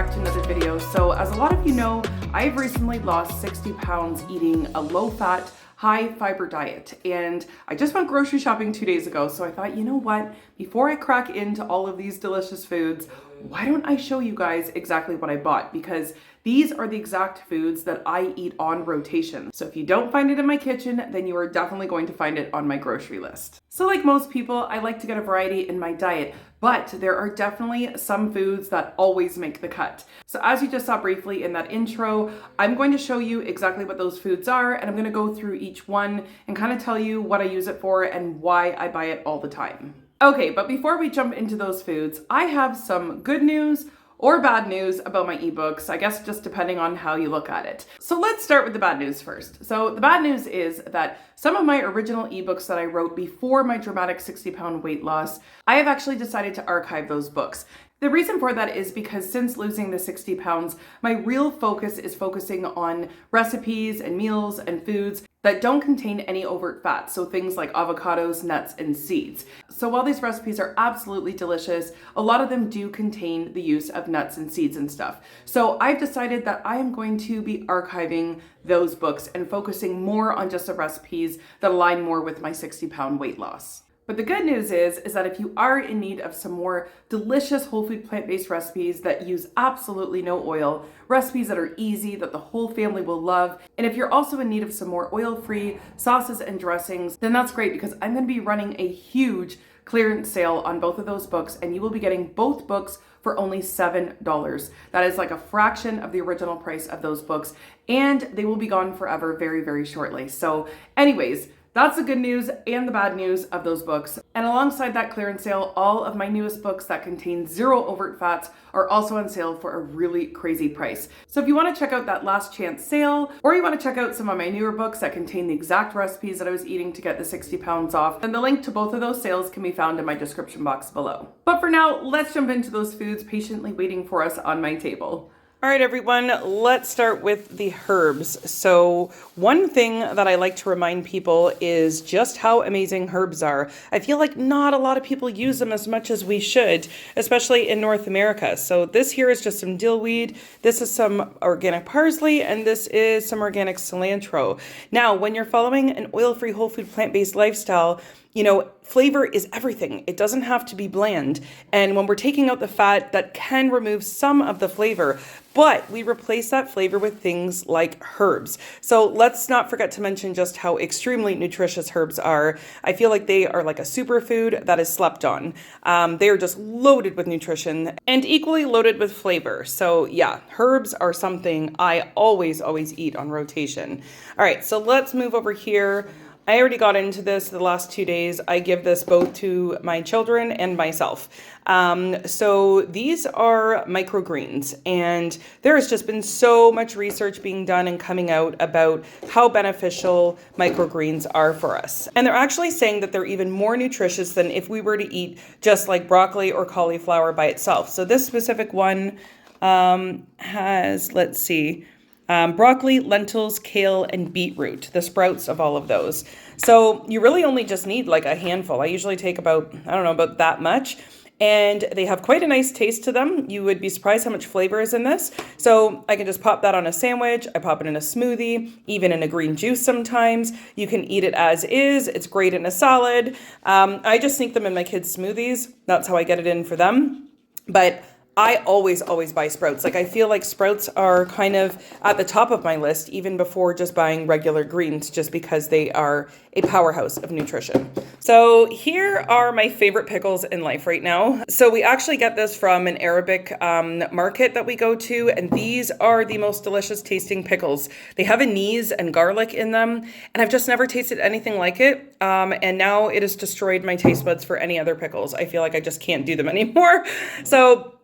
back to another video. So as a lot of you know, I've recently lost 60 pounds eating a low-fat, high-fiber diet. And I just went grocery shopping 2 days ago, so I thought, you know what? Before I crack into all of these delicious foods, why don't I show you guys exactly what I bought? Because these are the exact foods that I eat on rotation. So if you don't find it in my kitchen, then you are definitely going to find it on my grocery list. So like most people, I like to get a variety in my diet, but there are definitely some foods that always make the cut. So as you just saw briefly in that intro, I'm going to show you exactly what those foods are, and I'm going to go through each one and kind of tell you what I use it for and why I buy it all the time. Okay, but before we jump into those foods, I have some good news or bad news about my ebooks, I guess just depending on how you look at it. So let's start with the bad news first. So the bad news is that some of my original ebooks that I wrote before my dramatic 60-pound weight loss, I have actually decided to archive those books. The reason for that is because since losing the 60 pounds, my real focus is focusing on recipes and meals and foods that don't contain any overt fats, so things like avocados, nuts, and seeds. So while these recipes are absolutely delicious, a lot of them do contain the use of nuts and seeds and stuff. So I've decided that I am going to be archiving those books and focusing more on just the recipes that align more with my 60-pound weight loss. But the good news is that if you are in need of some more delicious whole food plant-based recipes that use absolutely no oil, recipes that are easy, that the whole family will love, and if you're also in need of some more oil-free sauces and dressings, then that's great because I'm going to be running a huge clearance sale on both of those books, and you will be getting both books for only $7. That is like a fraction of the original price of those books, and they will be gone forever very, very shortly. So anyways, that's the good news and the bad news of those books. And alongside that clearance sale, all of my newest books that contain zero overt fats are also on sale for a really crazy price. So if you want to check out that last chance sale, or you want to check out some of my newer books that contain the exact recipes that I was eating to get the 60 pounds off, then the link to both of those sales can be found in my description box below. But for now, let's jump into those foods patiently waiting for us on my table. All right, everyone, let's start with the herbs. So one thing that I like to remind people is just how amazing herbs are. I feel like not a lot of people use them as much as we should, especially in North America. So this here is just some dillweed, this is some organic parsley, and this is some organic cilantro. Now, when you're following an oil-free, whole food, plant-based lifestyle, you know, flavor is everything. It doesn't have to be bland. And when we're taking out the fat, that can remove some of the flavor, but we replace that flavor with things like herbs. So let's not forget to mention just how extremely nutritious herbs are. I feel like they are like a superfood that is slept on. They are just loaded with nutrition and equally loaded with flavor. So yeah, herbs are something I always eat on rotation. All right, so let's move over here. I already got into this the last 2 days. I give this both to my children and myself. So these are microgreens, and there has just been so much research being done and coming out about how beneficial microgreens are for us. And they're actually saying that they're even more nutritious than if we were to eat just like broccoli or cauliflower by itself. So this specific one has, let's see, broccoli, lentils, kale, and beetroot, the sprouts of all of those. So you really only just need like a handful. I usually take about, I don't know, about that much. And they have quite a nice taste to them. You would be surprised how much flavor is in this. So I can just pop that on a sandwich. I pop it in a smoothie, even in a green juice sometimes. You can eat it as is. It's great in a salad. I just sneak them in my kids' smoothies. That's how I get it in for them. But I always buy sprouts. Like I feel like sprouts are kind of at the top of my list even before just buying regular greens, just because they are a powerhouse of nutrition. So here are my favorite pickles in life right now. So we actually get this from an Arabic market that we go to, and these are the most delicious tasting pickles. They have anise and garlic in them, and I've just never tasted anything like it. And now it has destroyed my taste buds for any other pickles. I feel like I just can't do them anymore. So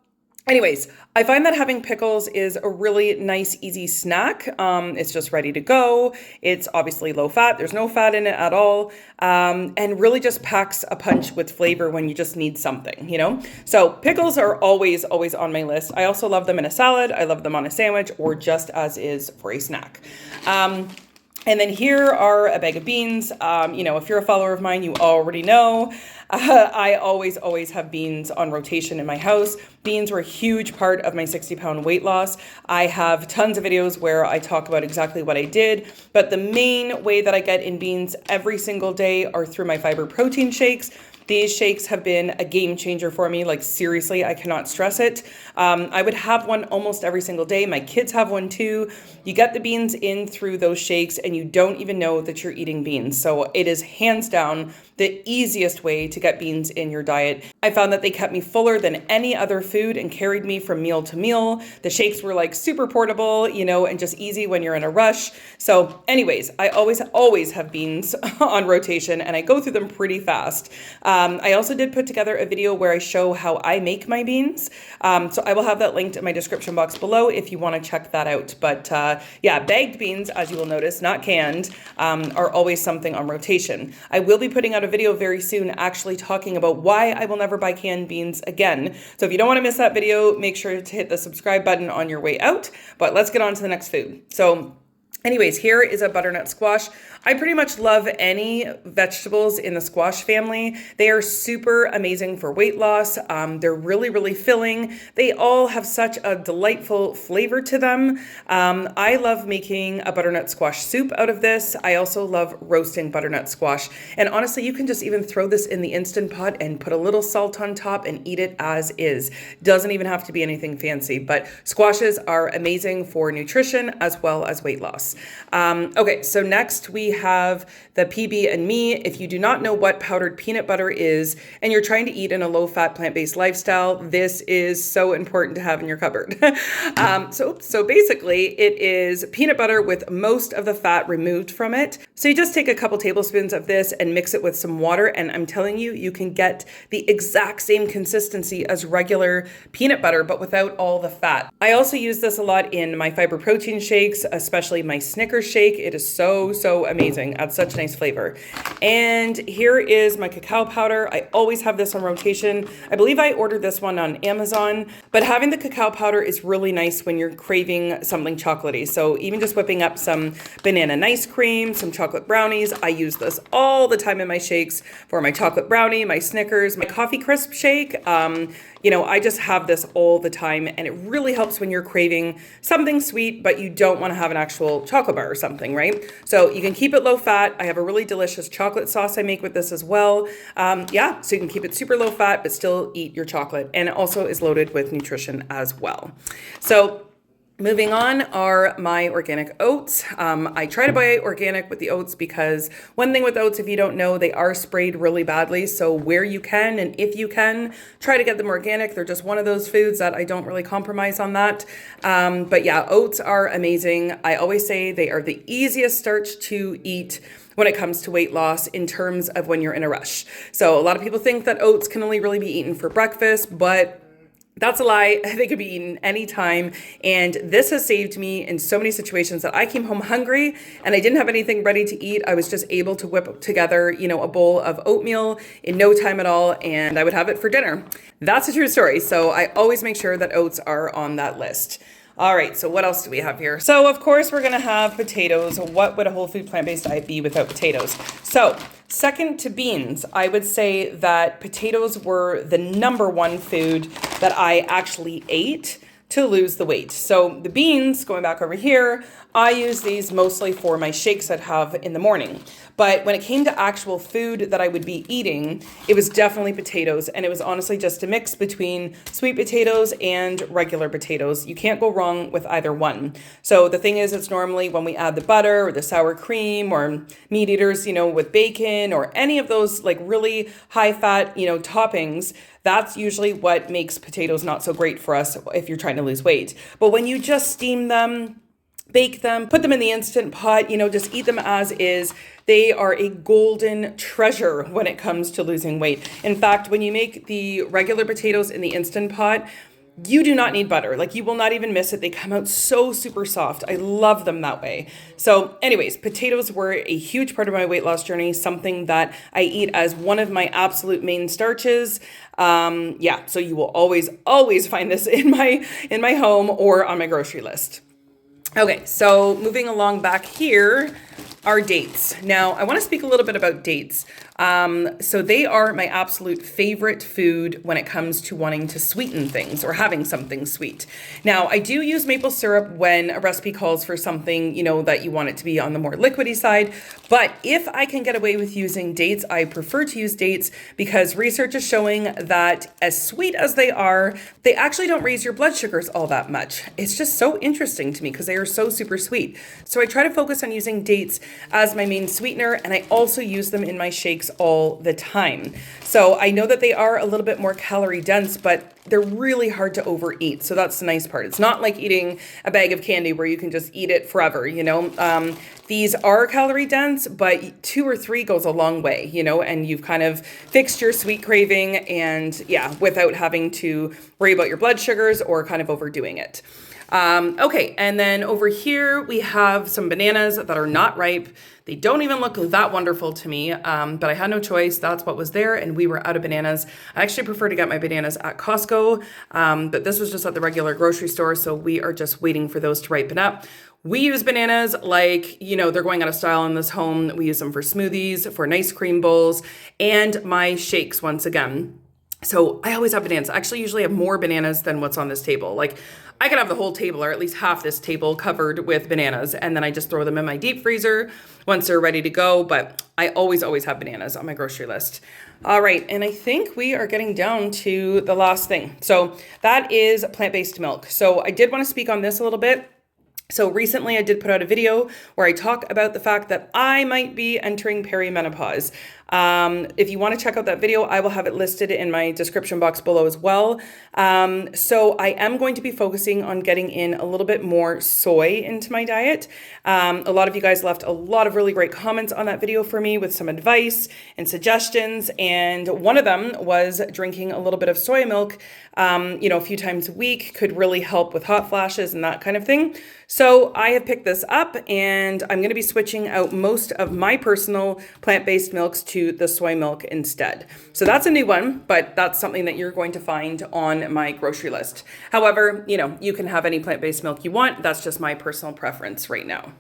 anyways, I find that having pickles is a really nice, easy snack. It's just ready to go. It's obviously low fat. There's no fat in it at all. And really just packs a punch with flavor when you just need something, you know? So pickles are always on my list. I also love them in a salad. I love them on a sandwich or just as is for a snack. And then here are a bag of beans. You know, if you're a follower of mine, you already know I always have beans on rotation in my house. Beans were a huge part of my 60-pound weight loss. I have tons of videos where I talk about exactly what I did, but the main way that I get in beans every single day are through my fiber protein shakes. These shakes have been a game changer for me. Like seriously, I cannot stress it. I would have one almost every single day. My kids have one too. You get the beans in through those shakes and you don't even know that you're eating beans. So it is hands down the easiest way to get beans in your diet. I found that they kept me fuller than any other food and carried me from meal to meal. The shakes were like super portable, you know, and just easy when you're in a rush. So anyways, I always have beans on rotation and I go through them pretty fast. I also did put together a video where I show how I make my beans. So I will have that linked in my description box below if you want to check that out. But yeah, bagged beans, as you will notice, not canned, are always something on rotation. I will be putting out a video very soon actually talking about why I will never buy canned beans again. So if you don't want to miss that video, make sure to hit the subscribe button on your way out. But let's get on to the next food. So anyways, here is a butternut squash. I pretty much love any vegetables in the squash family. They are super amazing for weight loss. They're really filling. They all have such a delightful flavor to them. I love making a butternut squash soup out of this. I also love roasting butternut squash. And honestly, you can just even throw this in the Instant Pot and put a little salt on top and eat it as is. Doesn't even have to be anything fancy, but squashes are amazing for nutrition as well as weight loss. Okay, so next we have the PB and Me. If you do not know what powdered peanut butter is and you're trying to eat in a low-fat plant-based lifestyle, this is so important to have in your cupboard. So basically it is peanut butter with most of the fat removed from it. So you just take a couple tablespoons of this and mix it with some water, and I'm telling you, you can get the exact same consistency as regular peanut butter, but without all the fat. I also use this a lot in my fiber protein shakes, especially my Snickers shake. It is so amazing. Adds such nice flavor. And here is my cacao powder. I always have this on rotation. I believe I ordered this one on Amazon, but having the cacao powder is really nice when you're craving something chocolatey. So even just whipping up some banana nice cream, some chocolate brownies. I use this all the time in my shakes for my chocolate brownie, my Snickers, my coffee crisp shake. You know, I just have this all the time, and it really helps when you're craving something sweet, but you don't want to have an actual chocolate bar or something, right? So you can keep it low fat. I have a really delicious chocolate sauce I make with this as well. Yeah, so you can keep it super low fat, but still eat your chocolate. And it also is loaded with nutrition as well. So moving on are my organic oats. I try to buy organic with the oats because one thing with oats, if you don't know, they are sprayed really badly. So where you can and if you can, try to get them organic. They're just one of those foods that I don't really compromise on that. But yeah, oats are amazing. I always say they are the easiest starch to eat when it comes to weight loss in terms of when you're in a rush. So a lot of people think that oats can only really be eaten for breakfast, but that's a lie. They could be eaten anytime. And this has saved me in so many situations that I came home hungry and I didn't have anything ready to eat. I was just able to whip together, you know, a bowl of oatmeal in no time at all, and I would have it for dinner. That's a true story. So I always make sure that oats are on that list. All right, so what else do we have here? So of course we're gonna have potatoes. What would a whole food plant-based diet be without potatoes? So second to beans, I would say that potatoes were the number one food that I actually ate to lose the weight. So the beans, going back over here, I use these mostly for my shakes I'd have in the morning. But when it came to actual food that I would be eating, it was definitely potatoes. And it was honestly just a mix between sweet potatoes and regular potatoes. You can't go wrong with either one. So the thing is, it's normally when we add the butter or the sour cream or meat eaters, you know, with bacon or any of those like really high fat, you know, toppings, that's usually what makes potatoes not so great for us if you're trying to lose weight. But when you just steam them, bake them, put them in the Instant Pot, you know, just eat them as is. They are a golden treasure when it comes to losing weight. In fact, when you make the regular potatoes in the Instant Pot, you do not need butter. Like, you will not even miss it. They come out so super soft. I love them that way. So anyways, potatoes were a huge part of my weight loss journey, something that I eat as one of my absolute main starches. Yeah, so you will always find this in my home or on my grocery list. Okay, so moving along back here are dates. Now, I want to speak a little bit about dates. So they are my absolute favorite food when it comes to wanting to sweeten things or having something sweet. Now, I do use maple syrup when a recipe calls for something, you know, that you want it to be on the more liquidy side. But if I can get away with using dates, I prefer to use dates because research is showing that as sweet as they are, they actually don't raise your blood sugars all that much. It's just so interesting to me because they are so super sweet. So I try to focus on using dates as my main sweetener, and I also use them in my shakes all the time. So I know that they are a little bit more calorie dense, but they're really hard to overeat. So that's the nice part. It's not like eating a bag of candy where you can just eat it forever, you know. These are calorie dense, but 2 or 3 goes a long way, you know, and you've kind of fixed your sweet craving and yeah, without having to worry about your blood sugars or kind of overdoing it. Okay, and then over here we have some bananas that are not ripe. They don't even look that wonderful to me, but I had no choice. That's what was there, and we were out of bananas. I actually prefer to get my bananas at Costco, but this was just at the regular grocery store, so we are just waiting for those to ripen up. We use bananas like, you know, they're going out of style in this home. We use them for smoothies, for nice cream bowls, and my shakes once again. So I always have bananas. I actually usually have more bananas than what's on this table. Like I could have the whole table or at least half this table covered with bananas, and then I just throw them in my deep freezer once they're ready to go. But I always have bananas on my grocery list. All right, and I think we are getting down to the last thing. So that is plant-based milk. So I did want to speak on this a little bit. So recently I did put out a video where I talk about the fact that I might be entering perimenopause. If you want to check out that video, I will have it listed in my description box below as well. So I am going to be focusing on getting in a little bit more soy into my diet. A lot of you guys left a lot of really great comments on that video for me with some advice and suggestions. And one of them was drinking a little bit of soy milk, you know, a few times a week could really help with hot flashes and that kind of thing. So I have picked this up and I'm going to be switching out most of my personal plant-based milks to the soy milk instead. So that's a new one, but that's something that you're going to find on my grocery list. However, you know, you can have any plant-based milk you want. That's just my personal preference right now.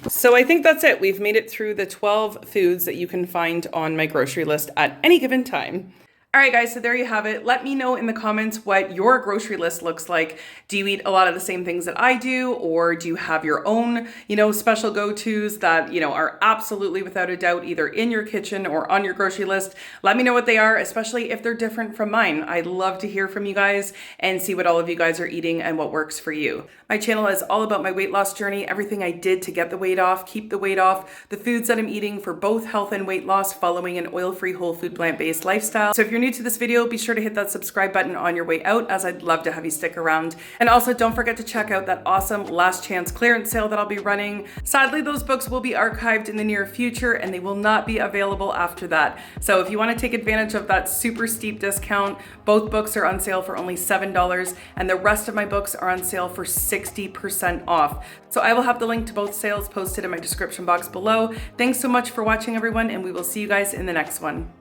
So I think that's it. We've made it through the 12 foods that you can find on my grocery list at any given time. All right, guys, so there you have it. Let me know in the comments what your grocery list looks like. Do you eat a lot of the same things that I do, or do you have your own, you know, special go-tos that, you know, are absolutely without a doubt either in your kitchen or on your grocery list? Let me know what they are, especially if they're different from mine. I'd love to hear from you guys and see what all of you guys are eating and what works for you. My channel is all about my weight loss journey, everything I did to get the weight off, keep the weight off, the foods that I'm eating for both health and weight loss following an oil-free, whole food, plant-based lifestyle. So if you're new to this video, be sure to hit that subscribe button on your way out, as I'd love to have you stick around. And also don't forget to check out that awesome last chance clearance sale that I'll be running. Sadly, those books will be archived in the near future and they will not be available after that. So if you want to take advantage of that super steep discount, both books are on sale for only $7 and the rest of my books are on sale for 60% off. So I will have the link to both sales posted in my description box below. Thanks so much for watching, everyone, and we will see you guys in the next one.